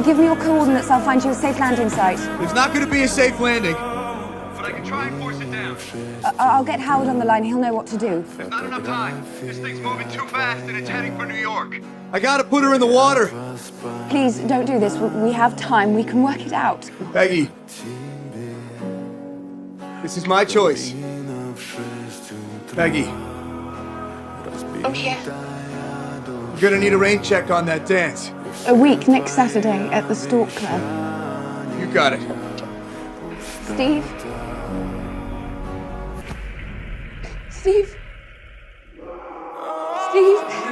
Give me your coordinates, I'll find you a safe landing site. There's not gonna be a safe landing. But I can try and force it down. I'll get Howard on the line, he'll know what to do. There's not enough time. This thing's moving too fast and it's heading for New York. I gotta put her in the water. Please, don't do this. We have time, we can work it out. Peggy. This is my choice. Peggy. I'm here. You're gonna need a rain check on that dance. A week next Saturday at the Stork Club. You got it. Steve? Steve? Steve?